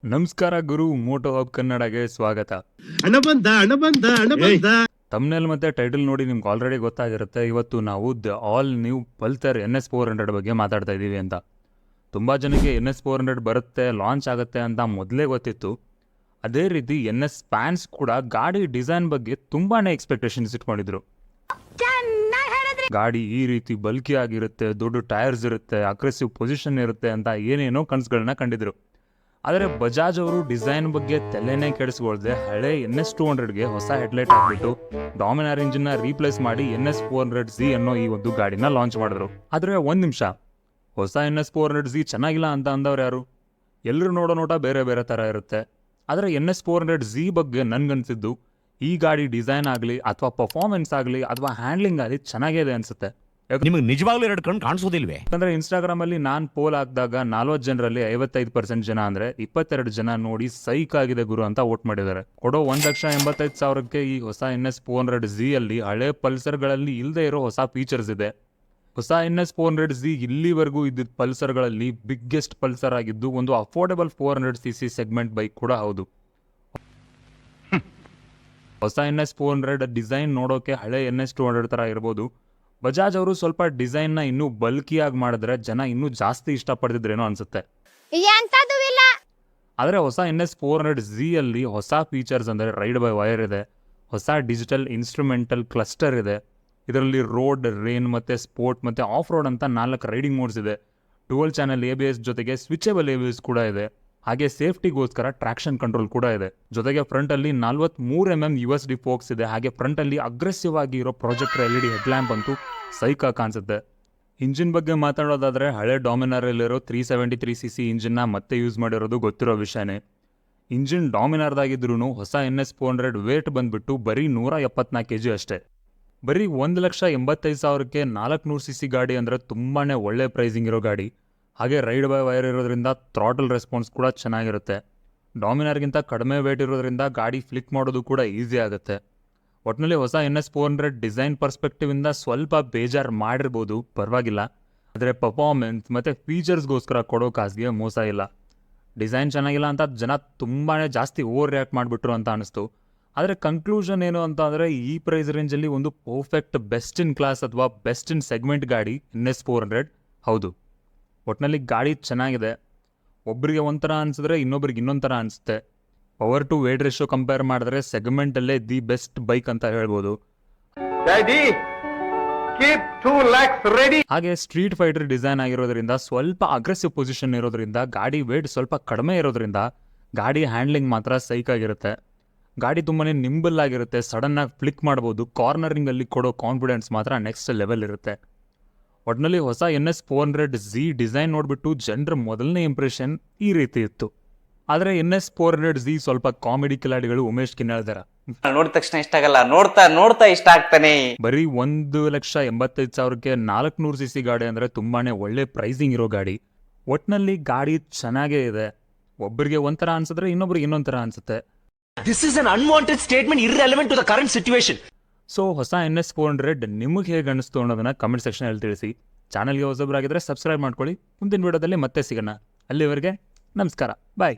ನಮಸ್ಕಾರ ಗುರು, Moto hub ಕನ್ನಡಗೆ ಸ್ವಾಗತ. ತಮ್ನೆಲ್ ಮತ್ತೆ ಟೈಟಲ್ ನೋಡಿ ನಿಮ್ಗೆ ಆಲ್ರೆಡಿ ಗೊತ್ತಾಗಿರುತ್ತೆ. ಇವತ್ತು ನಾವು the all new Pulsar NS400 ಬಗ್ಗೆ ಮಾತಾಡ್ತಾ ಇದ್ದೀವಿ ಅಂತ. ತುಂಬ ಜನಕ್ಕೆ NS400 ಬರುತ್ತೆ, ಲಾಂಚ್ ಆಗುತ್ತೆ ಅಂತ ಮೊದಲೇ ಗೊತ್ತಿತ್ತು. ಅದೇ ರೀತಿ NS ಫ್ಯಾನ್ಸ್ ಕೂಡ ಗಾಡಿ ಡಿಸೈನ್ ಬಗ್ಗೆ ತುಂಬಾನೇ ಎಕ್ಸ್ಪೆಕ್ಟೇಷನ್ಸ್ ಇಟ್ಕೊಂಡಿದ್ರು. ಗಾಡಿ ಈ ರೀತಿ ಬಲ್ಕಿ ಆಗಿರುತ್ತೆ, ದೊಡ್ಡ ಟೈರ್ಸ್ ಇರುತ್ತೆ, ಅಗ್ರೆಸಿವ್ ಪೊಸಿಷನ್ ಇರುತ್ತೆ ಅಂತ ಏನೇನೋ ಕನಸುಗಳನ್ನ ಕಂಡಿದ್ರು. ಆದರೆ ಬಜಾಜ್ ಅವರು ಡಿಸೈನ್ ಬಗ್ಗೆ ತಲೆನೇ ಕೆಡಿಸ್ಕೊಳ್ದೆ ಹಳೆ NS200ಗೆ ಹೊಸ ಹೆಡ್ಲೈಟ್ ಹಾಕ್ಬಿಟ್ಟು ಡಾಮಿನಾರ್ ಇಂಜಿನ್ನ ರೀಪ್ಲೇಸ್ ಮಾಡಿ NS400Z ಅನ್ನೋ ಈ ಒಂದು ಗಾಡಿನ ಲಾಂಚ್ ಮಾಡಿದ್ರು. ಆದರೆ ಒಂದು ನಿಮಿಷ, ಹೊಸ NS400Z ಚೆನ್ನಾಗಿಲ್ಲ ಅಂತ ಅಂದವ್ರು ಯಾರು? ಎಲ್ಲರೂ ನೋಡೋ ನೋಟ ಬೇರೆ ಬೇರೆ ಥರ ಇರುತ್ತೆ. ಆದರೆ NS400Z ಬಗ್ಗೆ ನನ್ಗನ್ಸಿದ್ದು ಈ ಗಾಡಿ ಡಿಸೈನ್ ಆಗಲಿ ಅಥವಾ ಪರ್ಫಾರ್ಮೆನ್ಸ್ ಆಗಲಿ ಅಥವಾ ಹ್ಯಾಂಡ್ಲಿಂಗ್ ಆಗಲಿ ಚೆನ್ನಾಗಿದೆ ಅನ್ಸುತ್ತೆ. ನಿಮಗೆ ನಿಜವಾಗ್ಲೂ ಎರಡು ಕಣ್ಣು ಕಾಣಿಸೋದಿಲ್ವೇ? ಯಾಕಂದ್ರೆ ಇನ್ಸ್ಟಾಗ್ರಾಮಲ್ಲಿ ನಾನು ಪೋಲ್ ಹಾಕಿದಾಗ 40 ಜನರಲ್ಲಿ 55% ಜನ ಅಂದ್ರೆ 22 ಜನ ನೋಡಿ ಸೈಕ್ ಆಗಿದೆ ಗುರು ಅಂತ ವೋಟ್ ಮಾಡಿದ್ದಾರೆ. ಕೊಡೋ 1,85,000ಕ್ಕೆ ಈ ಹೊಸ NS400Z ಅಲ್ಲಿ ಹಳೆ ಪಲ್ಸರ್ಗಳಲ್ಲಿ ಇಲ್ಲದೆ ಇರೋ ಹೊಸ ಫೀಚರ್ಸ್ ಇದೆ. ಹೊಸ NS400Z ಇಲ್ಲಿವರೆಗೂ ಇದ್ದಿದ್ದ ಪಲ್ಸರ್ಗಳಲ್ಲಿ ಬಿಗ್ಗೆಸ್ಟ್ ಪಲ್ಸರ್ ಆಗಿದ್ದು ಒಂದು ಅಫೋರ್ಡೆಬಲ್ 400cc ಸೆಗ್ಮೆಂಟ್ ಬೈಕ್ ಕೂಡ ಹೌದು. ಹೊಸ NS400 ಡಿಸೈನ್ ನೋಡೋಕೆ ಹಳೆ NS200 ತರ ಇರ್ಬೋದು. ಬಜಾಜ್ ಅವರು ಸ್ವಲ್ಪ ಡಿಸೈನ್ನ ಇನ್ನೂ ಬಲ್ಕಿಯಾಗಿ ಮಾಡಿದ್ರೆ ಜನ ಇನ್ನೂ ಜಾಸ್ತಿ ಇಷ್ಟಪಡ್ತಿದ್ರೇನೋ ಅನ್ಸುತ್ತೆ. ಆದರೆ ಹೊಸ NS400Z ಅಲ್ಲಿ ಹೊಸ ಫೀಚರ್ಸ್ ಅಂದರೆ ರೈಡ್ ಬೈ ವೈರ್ ಇದೆ, ಹೊಸ ಡಿಜಿಟಲ್ ಇನ್ಸ್ಟ್ರೂಮೆಂಟಲ್ ಕ್ಲಸ್ಟರ್ ಇದೆ, ಇದರಲ್ಲಿ ರೋಡ್, ರೇನ್ ಮತ್ತು ಸ್ಪೋರ್ಟ್ ಮತ್ತು ಆಫ್ ರೋಡ್ ಅಂತ 4 ರೈಡಿಂಗ್ ಮೋಡ್ಸ್ ಇದೆ. ಡುವಲ್ ಚಾನಲ್ ABS ಜೊತೆಗೆ ಸ್ವಿಚಬಲ್ ABS ಕೂಡ ಇದೆ. ಹಾಗೆ ಸೇಫ್ಟಿಗೋಸ್ಕರ ಟ್ರಾಕ್ಷನ್ ಕಂಟ್ರೋಲ್ ಕೂಡ ಇದೆ. ಜೊತೆಗೆ ಫ್ರಂಟಲ್ಲಿ 43mm USD ಫೋಕ್ಸ್ ಇದೆ. ಹಾಗೆ ಫ್ರಂಟಲ್ಲಿ ಅಗ್ರೆಸಿವ್ ಆಗಿ ಇರೋ ಪ್ರೊಜೆಕ್ಟರ್ LED ಹೆಡ್ಲ್ಯಾಂಪ್ ಅಂತೂ ಸೈಕಾ ಕಾಣಿಸುತ್ತೆ. ಇಂಜಿನ್ ಬಗ್ಗೆ ಮಾತಾಡೋದಾದರೆ ಹಳೆ ಡಾಮಿನಾರಲ್ಲಿರೋ 373cc ಇಂಜಿನ್ನ ಮತ್ತೆ ಯೂಸ್ ಮಾಡಿರೋದು ಗೊತ್ತಿರೋ ವಿಷಯನೇ. ಇಂಜಿನ್ ಡಾಮಿನಾರ್ದಾಗಿದ್ರೂ ಹೊಸ NS400 ವೇಟ್ ಬಂದ್ಬಿಟ್ಟು ಬರೀ 174 kg ಅಷ್ಟೇ. ಬರೀ 1,85,000ಕ್ಕೆ 400cc ಗಾಡಿ ಅಂದರೆ ತುಂಬಾ ಒಳ್ಳೆ ಪ್ರೈಸಿಂಗ್ ಇರೋ ಗಾಡಿ. ಹಾಗೆ ರೈಡ್ ಬೈ ವೈರ್ ಇರೋದ್ರಿಂದ ಥ್ರಾಟಲ್ ರೆಸ್ಪಾನ್ಸ್ ಕೂಡ ಚೆನ್ನಾಗಿರುತ್ತೆ. ಡಾಮಿನಾರ್ಗಿಂತ ಕಡಿಮೆ ವೇಟ್ ಇರೋದ್ರಿಂದ ಗಾಡಿ ಫ್ಲಿಕ್ ಮಾಡೋದು ಕೂಡ ಈಸಿ ಆಗುತ್ತೆ. ಒಟ್ಟಿನಲ್ಲಿ ಹೊಸ NS400 ಡಿಸೈನ್ ಪರ್ಸ್ಪೆಕ್ಟಿವಿಂದ ಸ್ವಲ್ಪ ಬೇಜಾರು ಮಾಡಿರ್ಬೋದು, ಪರವಾಗಿಲ್ಲ. ಆದರೆ ಪರ್ಫಾರ್ಮೆನ್ಸ್ ಮತ್ತು ಫೀಚರ್ಸ್ಗೋಸ್ಕರ ಕೊಡೋ ಕಾಸಿಗೆ ಮೋಸ ಇಲ್ಲ. ಡಿಸೈನ್ ಚೆನ್ನಾಗಿಲ್ಲ ಅಂತ ಜನ ತುಂಬಾ ಜಾಸ್ತಿ ಓವರ್ ರಿಯಾಕ್ಟ್ ಮಾಡಿಬಿಟ್ರು ಅಂತ ಅನಿಸ್ತು. ಆದರೆ ಕನ್ಕ್ಲೂಷನ್ ಏನು ಅಂತ ಅಂದರೆ ಈ ಪ್ರೈಸ್ ರೇಂಜಲ್ಲಿ ಒಂದು ಪರ್ಫೆಕ್ಟ್ ಬೆಸ್ಟ್ ಇನ್ ಕ್ಲಾಸ್ ಅಥವಾ ಬೆಸ್ಟ್ ಇನ್ ಸೆಗ್ಮೆಂಟ್ ಗಾಡಿ NS400 ಹೌದು. ಒಟ್ಟಿನಲ್ಲಿ ಗಾಡಿ ಚೆನ್ನಾಗಿದೆ. ಒಬ್ಬರಿಗೆ ಒಂಥರ ಅನಿಸಿದ್ರೆ ಇನ್ನೊಬ್ರಿಗೆ ಇನ್ನೊಂದು ಥರ ಅನಿಸುತ್ತೆ. Power to weight ratio compare ಮಾಡಿದ್ರೆ ಸೆಗ್ಮೆಂಟಲ್ಲೇ ದಿ ಬೆಸ್ಟ್ ಬೈಕ್ ಅಂತ ಹೇಳ್ಬೋದು. ಹಾಗೆ ಸ್ಟ್ರೀಟ್ ಫೈಟರ್ ಡಿಸೈನ್ ಆಗಿರೋದ್ರಿಂದ ಸ್ವಲ್ಪ ಅಗ್ರೆಸಿವ್ ಪೊಸಿಷನ್ ಇರೋದ್ರಿಂದ ಗಾಡಿ ವೇಟ್ ಸ್ವಲ್ಪ ಕಡಿಮೆ ಇರೋದ್ರಿಂದ ಗಾಡಿ ಹ್ಯಾಂಡ್ಲಿಂಗ್ ಮಾತ್ರ ಸೈಕ್ ಆಗಿರುತ್ತೆ. ಗಾಡಿ ತುಂಬಾ ನಿಂಬಲ್ ಆಗಿರುತ್ತೆ, ಸಡನ್ನಾಗಿ ಫ್ಲಿಕ್ ಮಾಡ್ಬೋದು. ಕಾರ್ನರಿಂಗಲ್ಲಿ ಕೊಡೋ ಕಾನ್ಫಿಡೆನ್ಸ್ ಮಾತ್ರ ನೆಕ್ಸ್ಟ್ ಲೆವೆಲ್ ಇರುತ್ತೆ. ಒಟ್ಟಿನಲ್ಲಿ ಹೊಸ NS400Z ಡಿಸೈನ್ ನೋಡಿಬಿಟ್ಟು ಜನರ ಮೊದಲನೇ ಇಂಪ್ರೆಷನ್ ಈ ರೀತಿ ಇತ್ತು. ಆದರೆ NS400Z ಸ್ವಲ್ಪ ಕಾಮಿಡಿ ಕಿಲಾಡಿಗಳು ಉಮೇಶ್ ಕಿನ್ನಾಳ್ದಾರ ನೋಡಿದ ತಕ್ಷಣ ಇಷ್ಟ ಆಗಲ್ಲ, ನೋಡ್ತಾ ನೋಡ್ತಾ ಇಷ್ಟ ಆಗ್ತಾನೆ. ಬರೀ 1,85,000ಕ್ಕೆ 400cc ಗಾಡಿ ಅಂದರೆ ತುಂಬಾನೇ ಒಳ್ಳೆ ಪ್ರೈಸಿಂಗ್ ಇರೋ ಗಾಡಿ. ಒಟ್ಟಿನಲ್ಲಿ ಗಾಡಿ ಚೆನ್ನಾಗೇ ಇದೆ. ಒಬ್ಬರಿಗೆ ಒಂಥರ ಅನ್ಸಿದ್ರೆ ಇನ್ನೊಬ್ರಿಗೆ ಇನ್ನೊಂಥರ ಅನ್ಸುತ್ತೆ. This is an unwanted statement irrelevant to the current situation. So ಹೊಸ NS400 ನಿಮಗೆ ಹೇಗೆ ಅನಿಸ್ತು ಅನ್ನೋದನ್ನ ಕಮೆಂಟ್ ಸೆಕ್ಷನಲ್ಲಿ ತಿಳಿಸಿ. ಚಾನಲ್ಗೆ ಹೊಸಬರಾಗಿದ್ದರೆ ಸಬ್ಸ್ಕ್ರೈಬ್ ಮಾಡ್ಕೊಳ್ಳಿ. ಮುಂದಿನ ವಿಡಿಯೋದಲ್ಲಿ ಮತ್ತೆ ಸಿಗೋಣ. ಅಲ್ಲಿವರೆಗೆ ನಮಸ್ಕಾರ, ಬಾಯ್.